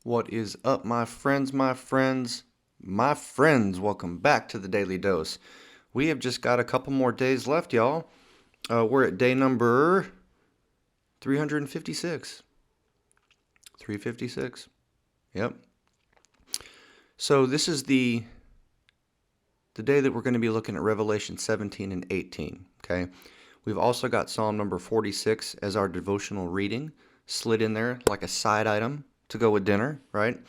What is up, my friends, my friends, my friends? Welcome back to the Daily Dose. We have just got a couple more days left, y'all. We're at day number 356. 356. Yep. So this is the day that we're going to be looking at Revelation 17 and 18, okay? We've also got Psalm number 46 as our devotional reading, slid in there like a side item to go with dinner, right?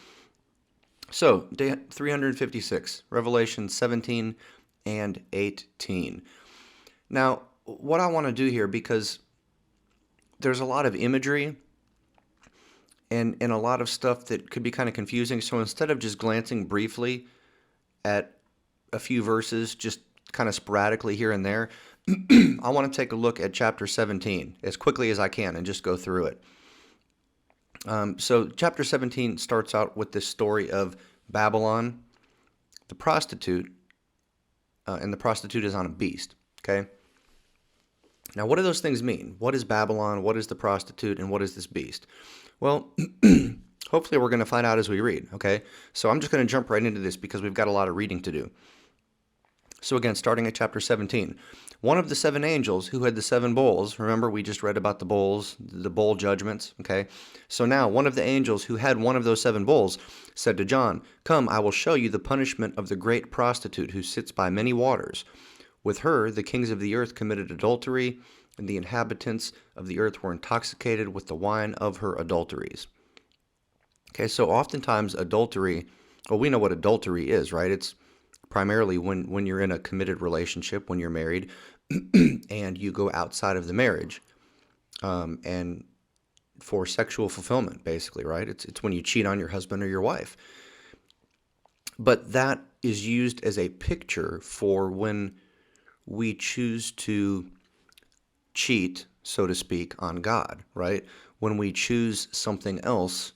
So, day 356, Revelation 17 and 18. Now, what I want to do here, because there's a lot of imagery and a lot of stuff that could be kind of confusing, so instead of just glancing briefly at a few verses, just kind of sporadically here and there, I want to take a look at chapter 17 as quickly as I can and just go through it. So chapter 17 starts out with this story of Babylon, the prostitute, and the prostitute is on a beast, okay? Now, what do those things mean? What is Babylon? What is the prostitute? And what is this beast? Well, hopefully we're going to find out as we read, okay? So I'm just going to jump right into this because we've got a lot of reading to do. So again, starting at chapter 17. One of the seven angels who had the seven bowls, remember we just read about the bowls, the bowl judgments, okay? So now one of the angels who had one of those seven bowls said to John, "Come, I will show you the punishment of the great prostitute who sits by many waters. With her the kings of the earth committed adultery, and the inhabitants of the earth were intoxicated with the wine of her adulteries." Okay, so oftentimes adultery, well, we know what adultery is, right? It's primarily when you're in a committed relationship, when you're married, and you go outside of the marriage, and for sexual fulfillment, basically, right? It's when you cheat on your husband or your wife. But that is used as a picture for when we choose to cheat, so to speak, on God, right? When we choose something else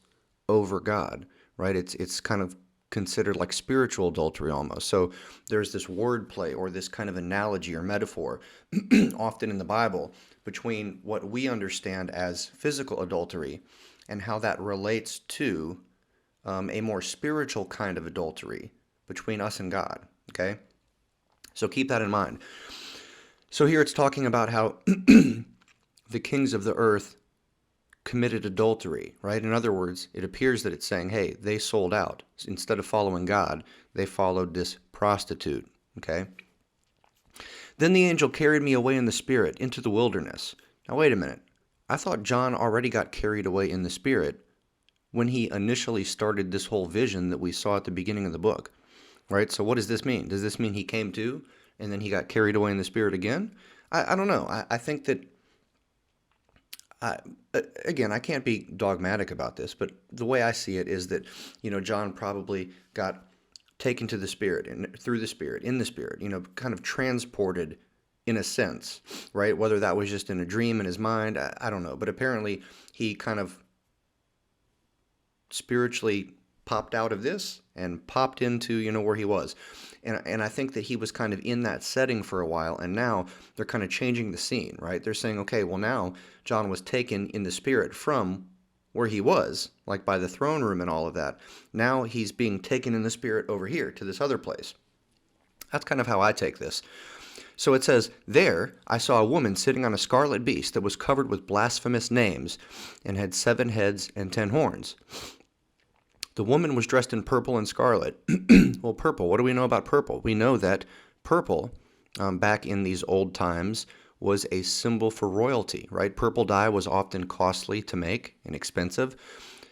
over God, right? It's kind of considered like spiritual adultery almost. So there's this wordplay or this kind of analogy or metaphor often in the Bible between what we understand as physical adultery and how that relates to a more spiritual kind of adultery between us and God, okay? So keep that in mind. So here it's talking about how the kings of the earth committed adultery, right? In other words, it appears that it's saying, hey, they sold out. Instead of following God, they followed this prostitute, okay? Then the angel carried me away in the spirit into the wilderness. Now, wait a minute. I thought John already got carried away in the spirit when he initially started this whole vision that we saw at the beginning of the book, right? So what does this mean? Does this mean he came to and then he got carried away in the spirit again? I don't know. I think that again, I can't be dogmatic about this, but the way I see it is that, John probably got taken to the Spirit and through the Spirit, in the Spirit, kind of transported in a sense, right? Whether that was just in a dream in his mind, I don't know. But apparently he kind of spiritually popped out of this and popped into, where he was. And I think that he was kind of in that setting for a while, and now they're kind of changing the scene, right? They're saying, okay, well now John was taken in the spirit from where he was, like by the throne room and all of that. Now he's being taken in the spirit over here to this other place. That's kind of how I take this. So it says, "There I saw a woman sitting on a scarlet beast that was covered with blasphemous names and had 7 heads and 10 horns. The woman was dressed in purple and scarlet." Well, purple, what do we know about purple? We know that purple, back in these old times, was a symbol for royalty, right? Purple dye was often costly to make and expensive.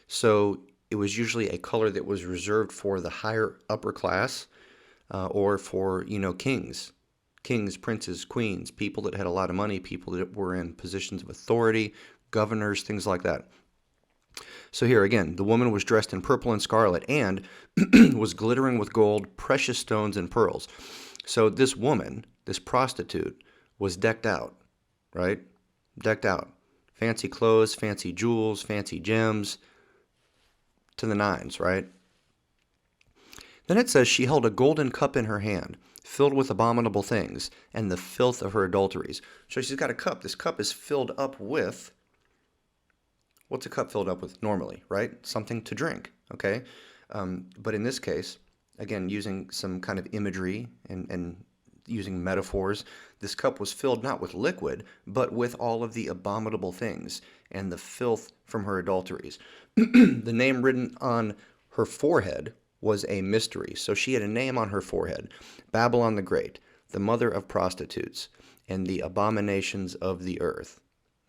So it was usually a color that was reserved for the higher upper class, or for, kings. Kings, princes, queens, people that had a lot of money, people that were in positions of authority, governors, things like that. So here again, the woman was dressed in purple and scarlet and was glittering with gold, precious stones, and pearls. So this woman, this prostitute, was decked out, right? Decked out. Fancy clothes, fancy jewels, fancy gems, to the nines, right? Then it says she held a golden cup in her hand, filled with abominable things, and the filth of her adulteries. So she's got a cup. This cup is filled up with What's a cup filled up with normally, right? Something to drink, okay? But in this case, again, using some kind of imagery and using metaphors, this cup was filled not with liquid, but with all of the abominable things and the filth from her adulteries. The name written on her forehead was a mystery. So she had a name on her forehead: Babylon the Great, the mother of prostitutes, and the abominations of the earth.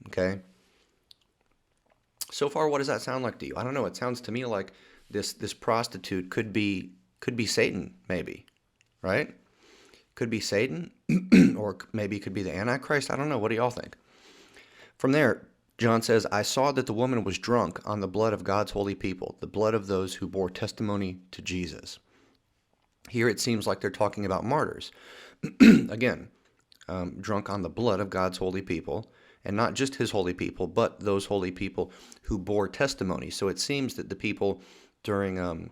Okay? So far, what does that sound like to you? I don't know. It sounds to me like this prostitute could be Satan, maybe, right? Could be Satan, or maybe it could be the Antichrist. I don't know. What do y'all think? From there, John says, I saw that the woman was drunk on the blood of God's holy people, the blood of those who bore testimony to Jesus. Here it seems like they're talking about martyrs. Again, drunk on the blood of God's holy people, and not just his holy people, but those holy people who bore testimony. So it seems that the people during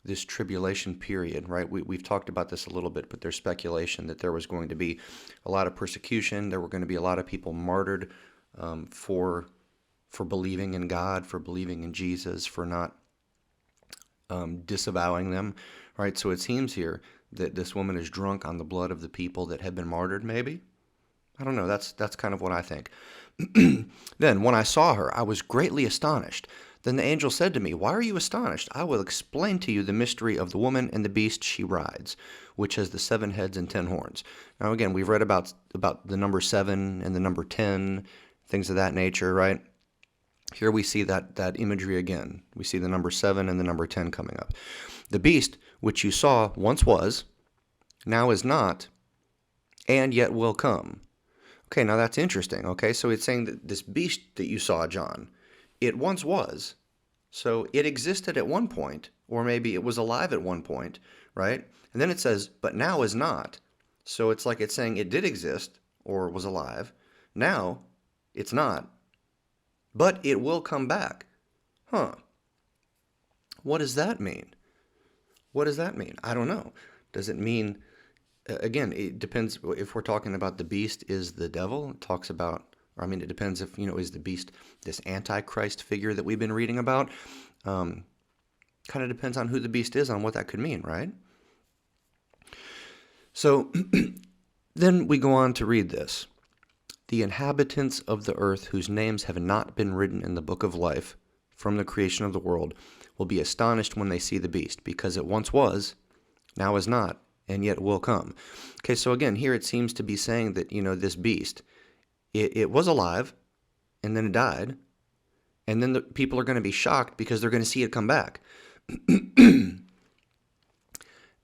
this tribulation period, right? We've talked about this a little bit, but there's speculation that there was going to be a lot of persecution. There were going to be a lot of people martyred for believing in God, for believing in Jesus, for not disavowing them, right? So it seems here that this woman is drunk on the blood of the people that have been martyred, maybe? I don't know. That's kind of what I think. Then, when I saw her, I was greatly astonished. Then the angel said to me, Why are you astonished? I will explain to you the mystery of the woman and the beast she rides, which has the 7 heads and 10 horns. Now, again, we've read about the number 7 and the number 10, things of that nature, right? Here we see that imagery again. We see the number 7 and the number 10 coming up. The beast, which you saw once was, now is not, and yet will come. Okay, now that's interesting, okay? So it's saying that this beast that you saw, John, it once was. So it existed at one point, or maybe it was alive at one point, right? And then it says, but now is not. So it's like it's saying it did exist, or was alive. Now, it's not. But it will come back. Huh. What does that mean? What does that mean? I don't know. Does it mean, again, it depends. If we're talking about the beast is the devil, it talks about, or I mean, it depends if, is the beast this Antichrist figure that we've been reading about? Kind of depends on who the beast is, on what that could mean, right? So then we go on to read this. The inhabitants of the earth whose names have not been written in the book of life from the creation of the world will be astonished when they see the beast, because it once was, now is not, and yet will come. Okay, so again, here it seems to be saying that, this beast, it was alive, and then it died, and then the people are going to be shocked because they're going to see it come back.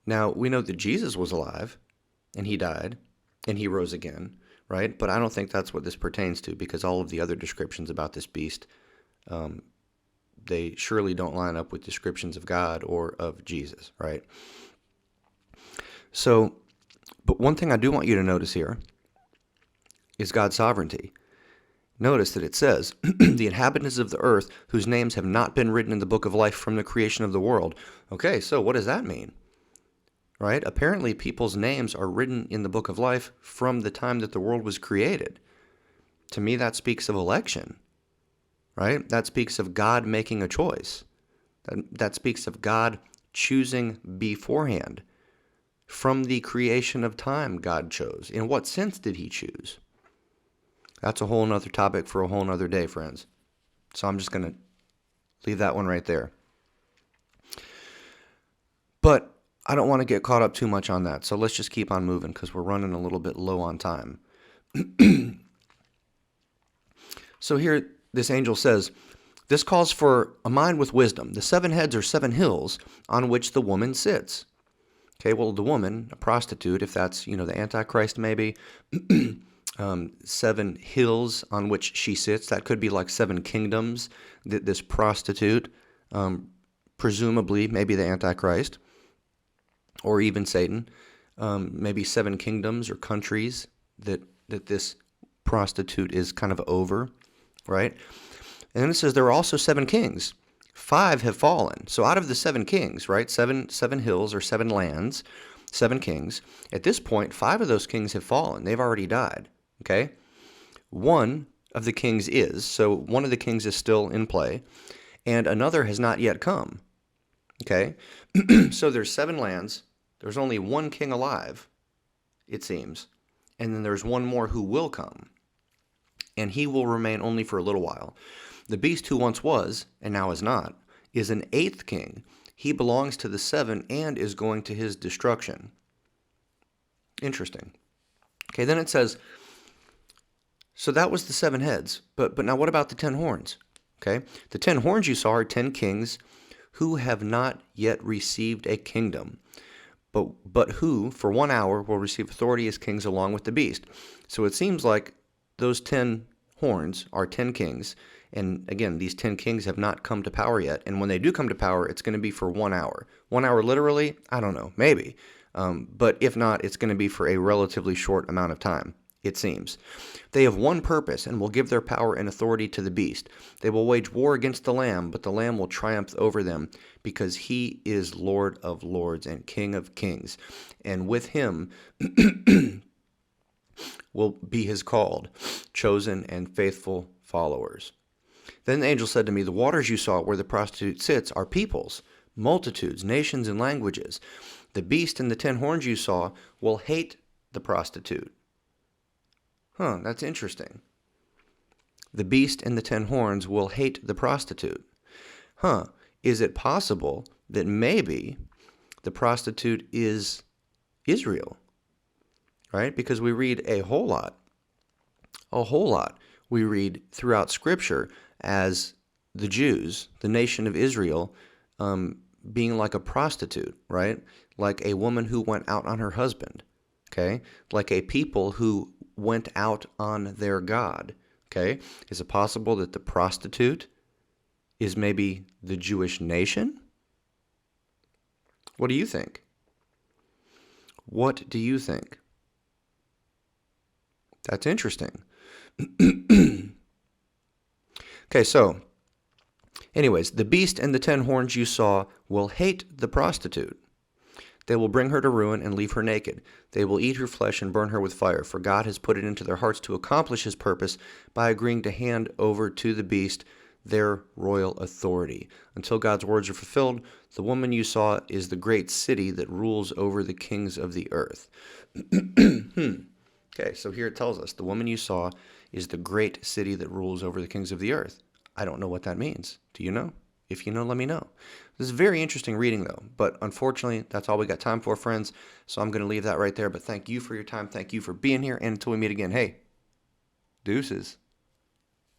Now, we know that Jesus was alive, and he died, and he rose again, right? But I don't think that's what this pertains to, because all of the other descriptions about this beast, they surely don't line up with descriptions of God or of Jesus, right? So, but one thing I do want you to notice here is God's sovereignty. Notice that it says, the inhabitants of the earth whose names have not been written in the book of life from the creation of the world. Okay, so what does that mean? Right? Apparently people's names are written in the book of life from the time that the world was created. To me, that speaks of election, right? That speaks of God making a choice. That speaks of God choosing beforehand. From the creation of time, God chose. In what sense did he choose? That's a whole nother topic for a whole nother day, friends. So I'm just going to leave that one right there. But I don't want to get caught up too much on that, so let's just keep on moving because we're running a little bit low on time. So here, this angel says, this calls for a mind with wisdom. The 7 heads are 7 hills on which the woman sits. Okay, well, the woman, a prostitute, if that's, the Antichrist maybe, 7 hills on which she sits, that could be like 7 kingdoms, this prostitute, presumably maybe the Antichrist, or even Satan, maybe 7 kingdoms or countries that this prostitute is kind of over, right? And then it says there are also 7 kings. 5 have fallen. So out of the 7 kings, right, 7 hills or 7 lands, 7 kings, at this point, 5 of those kings have fallen. They've already died, okay? One of the kings is. So one of the kings is still in play, and another has not yet come. Okay? So there's 7 lands. There's only one king alive, it seems. And then there's one more who will come. And he will remain only for a little while. The beast who once was, and now is not, is an 8th king. He belongs to the 7 and is going to his destruction. Interesting. Okay, then it says, so that was the 7 heads. But now what about the 10 horns? Okay, the 10 horns you saw are 10 kings who have not yet received a kingdom, but who, for 1 hour, will receive authority as kings along with the beast. So it seems like those 10 horns are 10 kings. And again, these 10 kings have not come to power yet. And when they do come to power, it's going to be for 1 hour. 1 hour literally? I don't know. Maybe. But if not, it's going to be for a relatively short amount of time, it seems. They have one purpose and will give their power and authority to the beast. They will wage war against the Lamb, but the Lamb will triumph over them because he is Lord of lords and King of kings. And with him will be his called, chosen, and faithful followers. Then the angel said to me, the waters you saw where the prostitute sits are peoples, multitudes, nations, and languages. The beast and the 10 horns you saw will hate the prostitute. That's interesting. The beast and the 10 horns will hate the prostitute. Is it possible that maybe the prostitute is Israel? Right? Because we read a whole lot. We read throughout Scripture as the Jews, the nation of Israel, being like a prostitute, right? Like a woman who went out on her husband, okay? Like a people who went out on their God, okay? Is it possible that the prostitute is maybe the Jewish nation? What do you think? What do you think? That's interesting. Okay, so anyways, the beast and the 10 horns you saw will hate the prostitute. They will bring her to ruin and leave her naked. They will eat her flesh and burn her with fire, for God has put it into their hearts to accomplish his purpose by agreeing to hand over to the beast their royal authority. Until God's words are fulfilled, the woman you saw is the great city that rules over the kings of the earth. Okay, so here it tells us, the woman you saw is the great city that rules over the kings of the earth. I don't know what that means. Do you know? If you know, let me know. This is very interesting reading, though. But unfortunately, that's all we got time for, friends. So I'm going to leave that right there. But thank you for your time. Thank you for being here. And until we meet again, hey, deuces.